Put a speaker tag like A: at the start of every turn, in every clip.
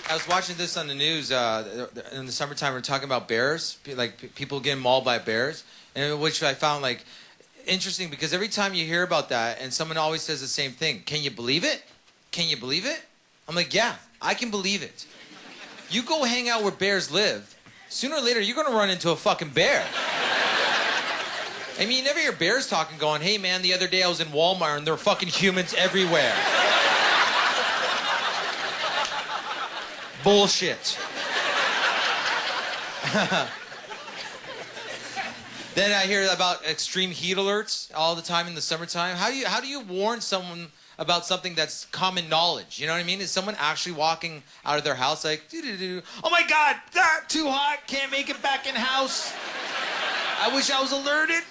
A: I was watching this on the news in the summertime. We're talking about bears, like people getting mauled by bears, and which I found like interesting because every time you hear about that, and someone always says the same thing. Can you believe it? Can you believe it? I'm like, yeah, I can believe it. You go hang out where bears live, sooner or later you're gonna run into a fucking bear. I mean, you never hear bears talking, going, "Hey man, the other day I was in Wal-Mart and there were fucking humans everywhere." Bullshit. Then I hear about extreme heat alerts all the time in the summertime. How do you warn someone about something that's common knowledge? You know what I mean? Is someone actually walking out of their house like, doo-doo-doo, "Oh my God, too hot, can't make it back in house. I wish I was alerted."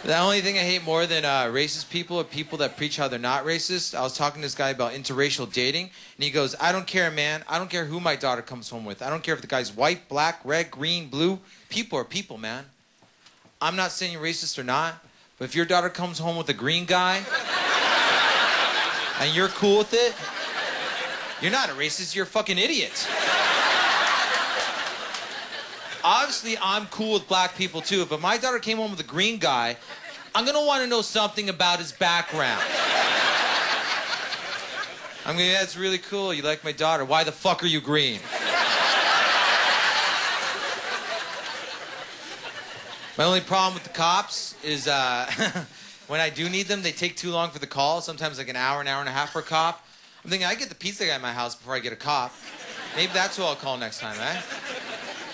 A: The only thing I hate more than racist people are people that preach how they're not racist. I was talking to this guy about interracial dating, and he goes, "I don't care, man. I don't care who my daughter comes home with. I don't care if the guy's white, black, red, green, blue. People are people, man. I'm not saying you're racist or not, but if your daughter comes home with a green guy, and you're cool with it, you're not a racist, you're a fucking idiot." Obviously, I'm cool with black people, too. But if my daughter came home with a green guy, I'm going to want to know something about his background. I'm going to, "That's really cool. You like my daughter. Why the fuck are you green?" My only problem with the cops is when I do need them, they take too long for the call. Sometimes like an hour and a half for a cop. I'm thinking, I get the pizza guy in my house before I get a cop. Maybe that's who I'll call next time, eh?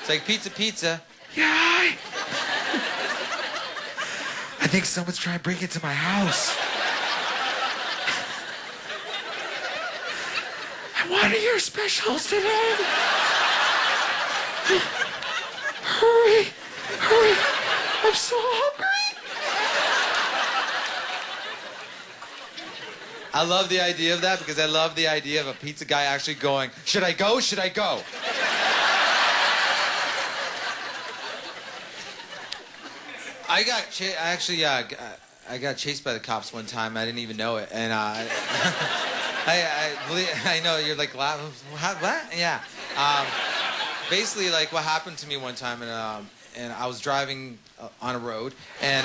A: It's like, "Pizza. Yeah, hi. I think someone's trying to break into my house. And what are your specials today? Hurry. I'm so hungry." I love the idea of that because I love the idea of a pizza guy actually going, "Should I go? Should I go?" I got chased by the cops one time. I didn't even know it, and I know you're like, "What? Yeah." Basically, like what happened to me one time, and I was driving on a road, and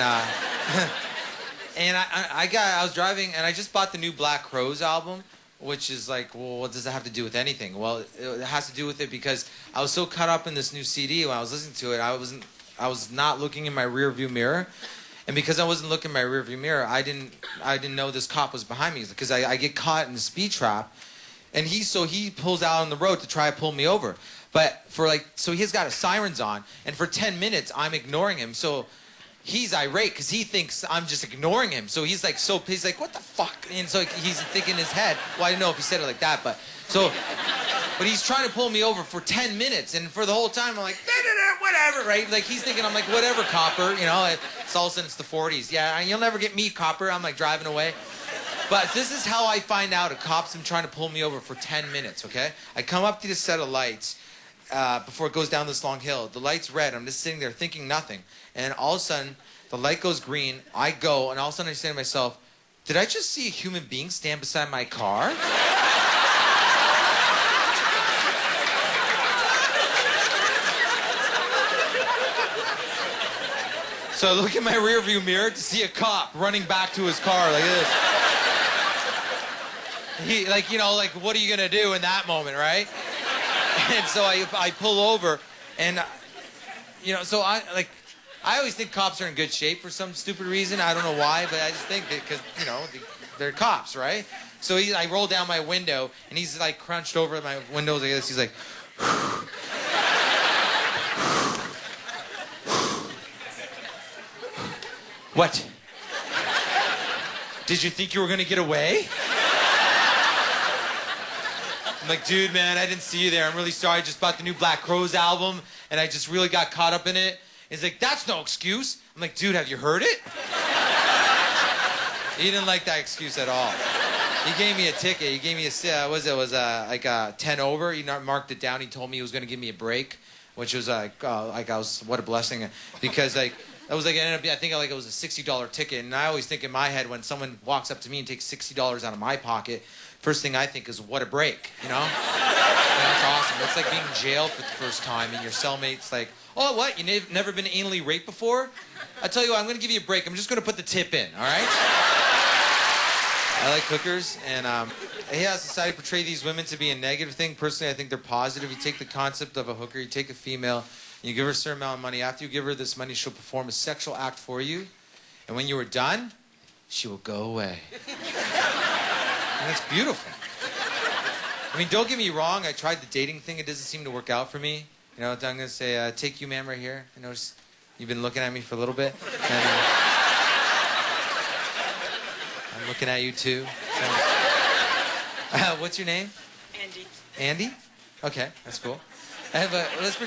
A: and I was driving, and I just bought the new Black Crowes album, which is like, well, what does that have to do with anything? Well, it has to do with it because I was so caught up in this new CD when I was listening to it, I was not looking in my rearview mirror, and because I wasn't looking in my rearview mirror, I didn't know this cop was behind me because I get caught in the speed trap, and he pulls out on the road to try to pull me over, but so he's got his sirens on, and for 10 minutes I'm ignoring him, so he's irate because he thinks I'm just ignoring him, so he's like, "What the fuck?" And so he's thinking in his head, well, I don't know if he said it like that, but he's trying to pull me over for 10 minutes, and for the whole time I'm like, "Whatever," right? Like he's thinking I'm like, "Whatever, copper," you know. It's all of a sudden it's the 40s. "Yeah, you'll never get me, copper." I'm like driving away. But this is how I find out a cop's been trying to pull me over for 10 minutes, okay? I come up to this set of lights before it goes down this long hill. The light's red. I'm just sitting there thinking nothing. And all of a sudden, the light goes green. I go, and all of a sudden I say to myself, "Did I just see a human being stand beside my car?" So I look in my rearview mirror to see a cop running back to his car like this. What are you gonna do in that moment, right? And so I pull over, and so I always think cops are in good shape for some stupid reason. I don't know why, but I just think that because they're cops, right? So I roll down my window, and he's like crunched over my windows like this. He's like. "What? Did you think you were gonna get away?" I'm like, "Dude, man, I didn't see you there. I'm really sorry. I just bought the new Black Crowes album, and I just really got caught up in it." He's like, "That's no excuse." I'm like, "Dude, have you heard it?" He didn't like that excuse at all. He gave me a ticket. He gave me a 10 over. He marked it down. He told me he was gonna give me a break, which was what a blessing, because That was like, it ended up being, I think like it was a $60 ticket. And I always think in my head when someone walks up to me and takes $60 out of my pocket, first thing I think is, what a break, you know? That's awesome. It's like being in jail for the first time and your cellmate's like, oh, what? Never been anally raped before? I tell you what, I'm going to give you a break. I'm just going to put the tip in, all right? I like hookers, and yeah, society portray these women to be a negative thing. Personally, I think they're positive. You take the concept of a hooker, you take a female, you give her a certain amount of money. After you give her this money, she'll perform a sexual act for you. And when you are done, she will go away. And it's beautiful. I mean, don't get me wrong. I tried the dating thing. It doesn't seem to work out for me. You know, I'm going to say, take you, ma'am, right here. I notice you've been looking at me for a little bit. And, I'm looking at you, too. So, what's your name?
B: Andy.
A: Andy? Okay, that's cool. Let's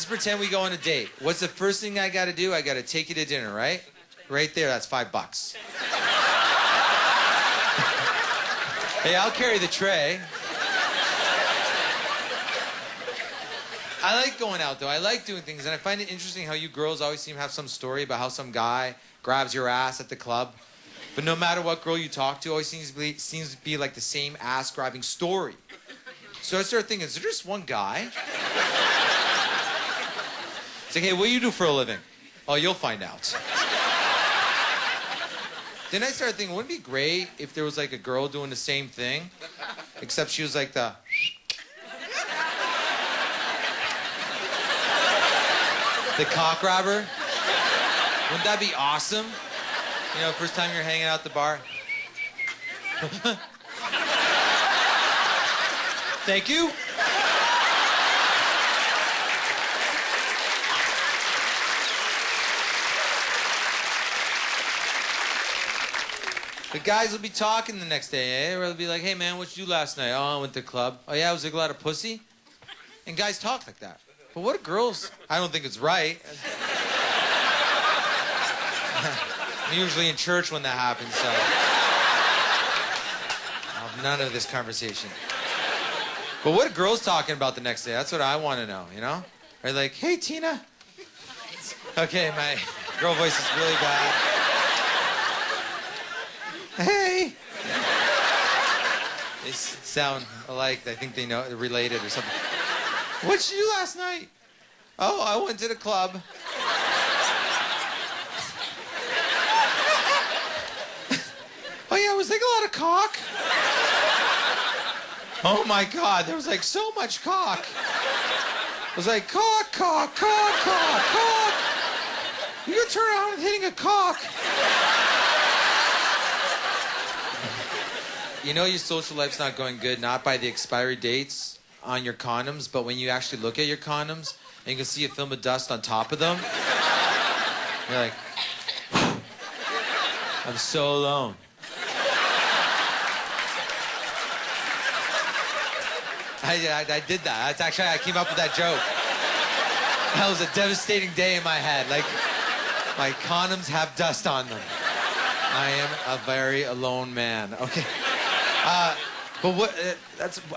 A: pretend we go on a date. What's the first thing I got to do? I got to take you to dinner, right? Right there, that's $5. Hey, I'll carry the tray. I like going out, though. I like doing things, and I find it interesting how you girls always seem to have some story about how some guy grabs your ass at the club. But no matter what girl you talk to, always seems to be like the same ass-grabbing story. So I started thinking, is there just one guy? It's like, hey, what do you do for a living? Oh, you'll find out. Then I started thinking, wouldn't it be great if there was like a girl doing the same thing, except she was like the... the cock grabber? Wouldn't that be awesome? You know, first time you're hanging out at the bar. Thank you. The guys will be talking the next day, eh? Or they'll be like, hey, man, what'd you do last night? Oh, I went to the club. Oh, yeah, was there a lot of pussy? And guys talk like that. But what do girls... I don't think it's right. I'm usually in church when that happens, so... I'll have none of this conversation. But what are girls talking about the next day? That's what I want to know, you know? Are they like, hey, Tina? Okay, my girl voice is really bad. Hey! They sound alike. I think they know, they're related or something. What'd you do last night? Oh, I went to the club. Oh, yeah, it was like a lot of cock. Oh, my God, there was like so much cock. It was like cock, cock, cock, cock, cock. You gonna turn around and hitting a cock. You know your social life's not going good, not by the expiry dates on your condoms, but when you actually look at your condoms and you can see a film of dust on top of them, you're like, I'm so alone. I did that. That's actually, I came up with that joke. That was a devastating day in my head. Like, my condoms have dust on them. I am a very alone man. Okay. But what?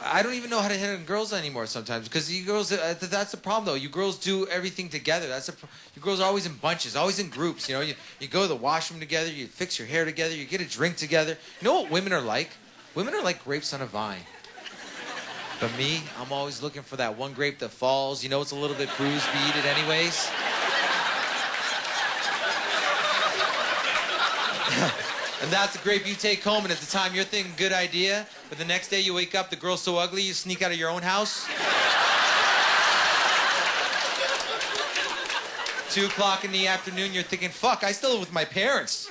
A: I don't even know how to hit on girls anymore sometimes because you girls. That's the problem though. You girls do everything together. You girls are always in bunches, always in groups. You know, you go to the washroom together. You fix your hair together. You get a drink together. You know what women are like? Women are like grapes on a vine. But me, I'm always looking for that one grape that falls. You know, it's a little bit bruised, but eat it anyways. And that's the grape you take home, and at the time you're thinking, good idea, but the next day you wake up, the girl's so ugly, you sneak out of your own house. 2 o'clock in the afternoon, you're thinking, fuck, I still live with my parents.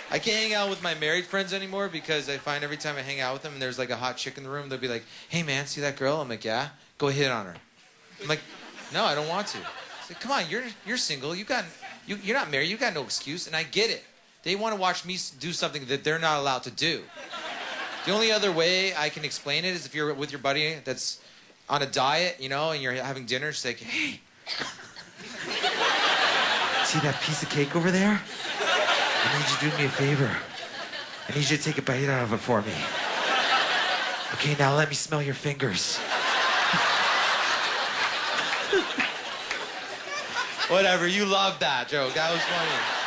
A: I can't hang out with my married friends anymore because I find every time I hang out with them and there's like a hot chick in the room, they'll be like, hey man, see that girl? I'm like, yeah, go hit on her. I'm like, no, I don't want to. Like, come on, you're single. You're not married. You got no excuse, and I get it. They want to watch me do something that they're not allowed to do. The only other way I can explain it is if you're with your buddy that's on a diet, you know, and you're having dinner. She's like, hey, see that piece of cake over there? I need you to do me a favor. I need you to take a bite out of it for me. Okay, now let me smell your fingers. Whatever, you loved that joke. That was funny.